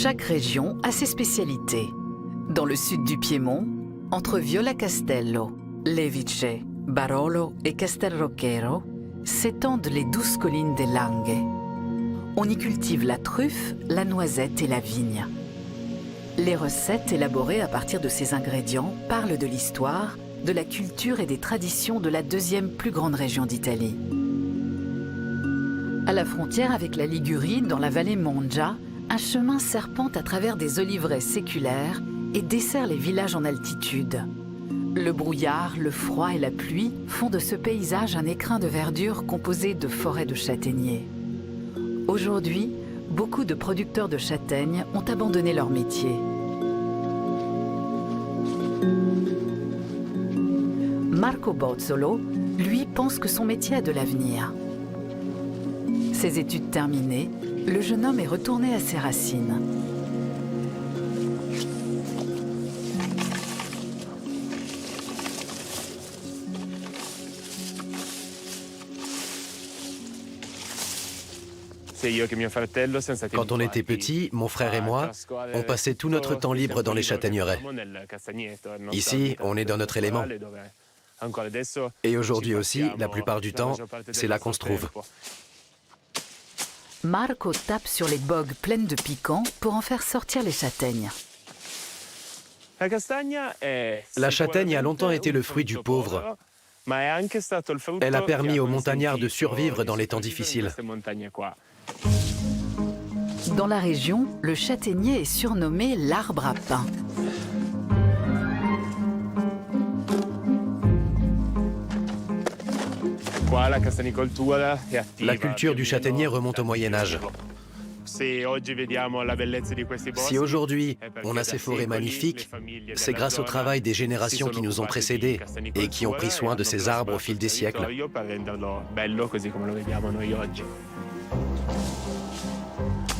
Chaque région a ses spécialités. Dans le sud du Piémont, entre Viola Castello, Levice, Barolo et Castelroquero, s'étendent les douces collines des Langhe. On y cultive la truffe, la noisette et la vigne. Les recettes élaborées à partir de ces ingrédients parlent de l'histoire, de la culture et des traditions de la deuxième plus grande région d'Italie. À la frontière avec la Ligurie, dans la vallée Mongia, un chemin serpente à travers des oliveraies séculaires et dessert les villages en altitude. Le brouillard, le froid et la pluie font de ce paysage un écrin de verdure composé de forêts de châtaigniers. Aujourd'hui, beaucoup de producteurs de châtaignes ont abandonné leur métier. Marco Bozzolo, lui, pense que son métier a de l'avenir. Ses études terminées, le jeune homme est retourné à ses racines. Quand on était petit, mon frère et moi, on passait tout notre temps libre dans les châtaigneraies. Ici, on est dans notre élément. Et aujourd'hui aussi, la plupart du temps, c'est là qu'on se trouve. Marco tape sur les bogues pleines de piquants pour en faire sortir les châtaignes. La châtaigne a longtemps été le fruit du pauvre. Elle a permis aux montagnards de survivre dans les temps difficiles. Dans la région, le châtaignier est surnommé l'arbre à pain. La culture du châtaignier remonte au Moyen-Âge. Si aujourd'hui on a ces forêts magnifiques, c'est grâce au travail des générations qui nous ont précédés et qui ont pris soin de ces arbres au fil des siècles.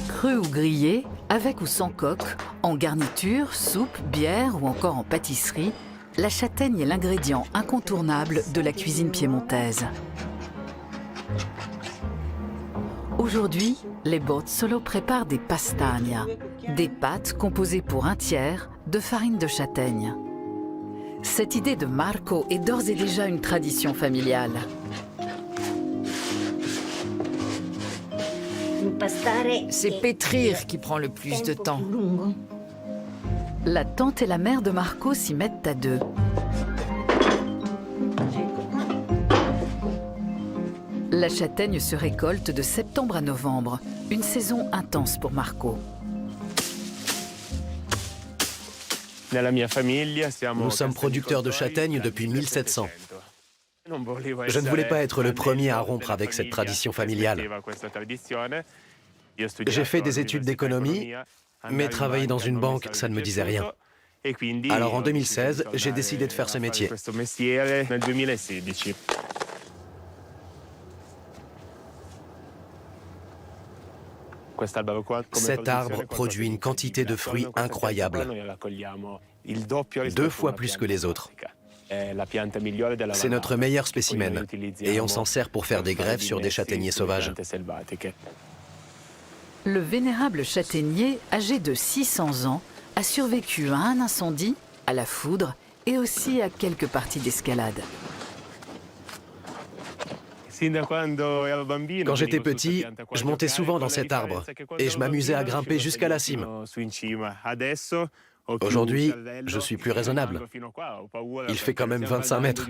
Cru ou grillé, avec ou sans coque, en garniture, soupe, bière ou encore en pâtisserie, la châtaigne est l'ingrédient incontournable de la cuisine piémontaise. Aujourd'hui, les Bozzolo préparent des pastagna, des pâtes composées pour un tiers de farine de châtaigne. Cette idée de Marco est d'ores et déjà une tradition familiale. C'est pétrir qui prend le plus de temps. La tante et la mère de Marco s'y mettent à deux. La châtaigne se récolte de septembre à novembre, une saison intense pour Marco. Nous sommes producteurs de châtaignes depuis 1700. Je ne voulais pas être le premier à rompre avec cette tradition familiale. J'ai fait des études d'économie, mais travailler dans une banque, ça ne me disait rien. Alors en 2016, j'ai décidé de faire ce métier. Cet arbre produit une quantité de fruits incroyable, 2 fois plus que les autres. C'est notre meilleur spécimen et on s'en sert pour faire des greffes sur des châtaigniers sauvages. Le vénérable châtaignier, âgé de 600 ans, a survécu à un incendie, à la foudre et aussi à quelques parties d'escalade. Quand j'étais petit, je montais souvent dans cet arbre et je m'amusais à grimper jusqu'à la cime. Aujourd'hui, je suis plus raisonnable. Il fait quand même 25 mètres.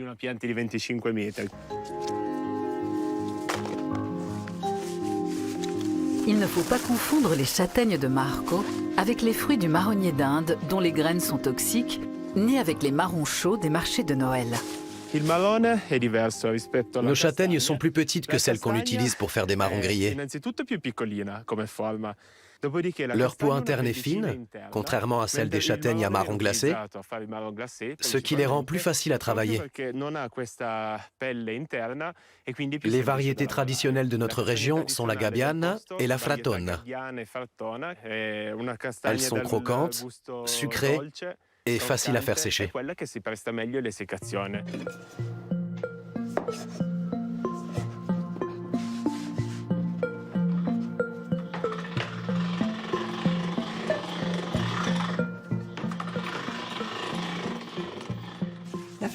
Il ne faut pas confondre les châtaignes de Marco avec les fruits du marronnier d'Inde dont les graines sont toxiques, ni avec les marrons chauds des marchés de Noël. Nos châtaignes sont plus petites que celles qu'on utilise pour faire des marrons grillés. Leur peau interne est fine, contrairement à celle des châtaignes à marron glacé, ce qui les rend plus faciles à travailler. Les variétés traditionnelles de notre région sont la gabbiana et la frattone. Elles sont croquantes, sucrées et faciles à faire sécher.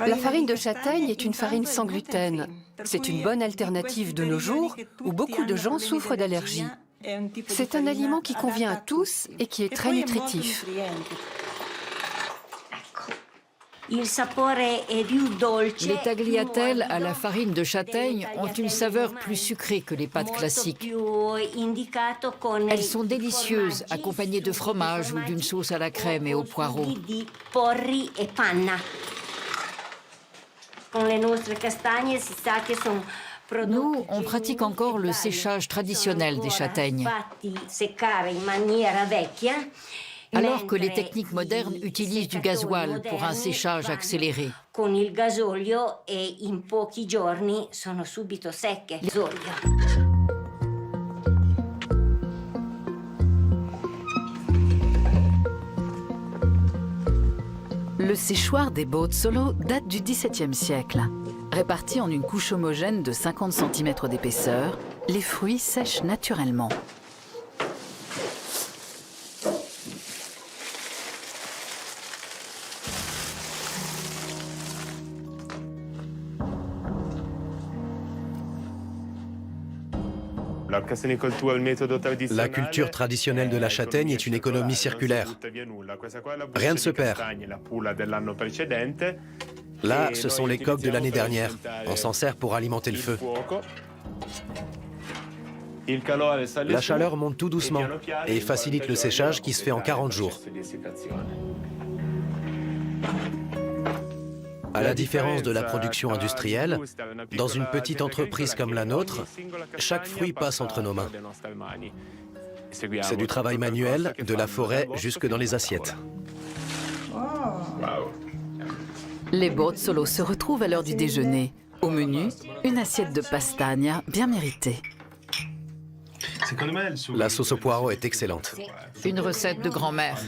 La farine de châtaigne est une farine sans gluten. C'est une bonne alternative de nos jours où beaucoup de gens souffrent d'allergies. C'est un aliment qui convient à tous et qui est très nutritif. Les tagliatelles à la farine de châtaigne ont une saveur plus sucrée que les pâtes classiques. Elles sont délicieuses, accompagnées de fromage ou d'une sauce à la crème et aux poireaux. Nous, on pratique encore le séchage traditionnel des châtaignes, alors que les techniques modernes utilisent du gasoil pour un séchage accéléré. Le séchoir des bozzolo date du XVIIe siècle. Répartis en une couche homogène de 50 cm d'épaisseur, les fruits sèchent naturellement. La culture traditionnelle de la châtaigne est une économie circulaire. Rien ne se perd. Là, ce sont les coques de l'année dernière. On s'en sert pour alimenter le feu. La chaleur monte tout doucement et facilite le séchage qui se fait en 40 jours. À la différence de la production industrielle, dans une petite entreprise comme la nôtre, chaque fruit passe entre nos mains. C'est du travail manuel, de la forêt jusque dans les assiettes. Les bozzolo se retrouvent à l'heure du déjeuner. Au menu, une assiette de pastagna bien méritée. La sauce au poireau est excellente. Une recette de grand-mère.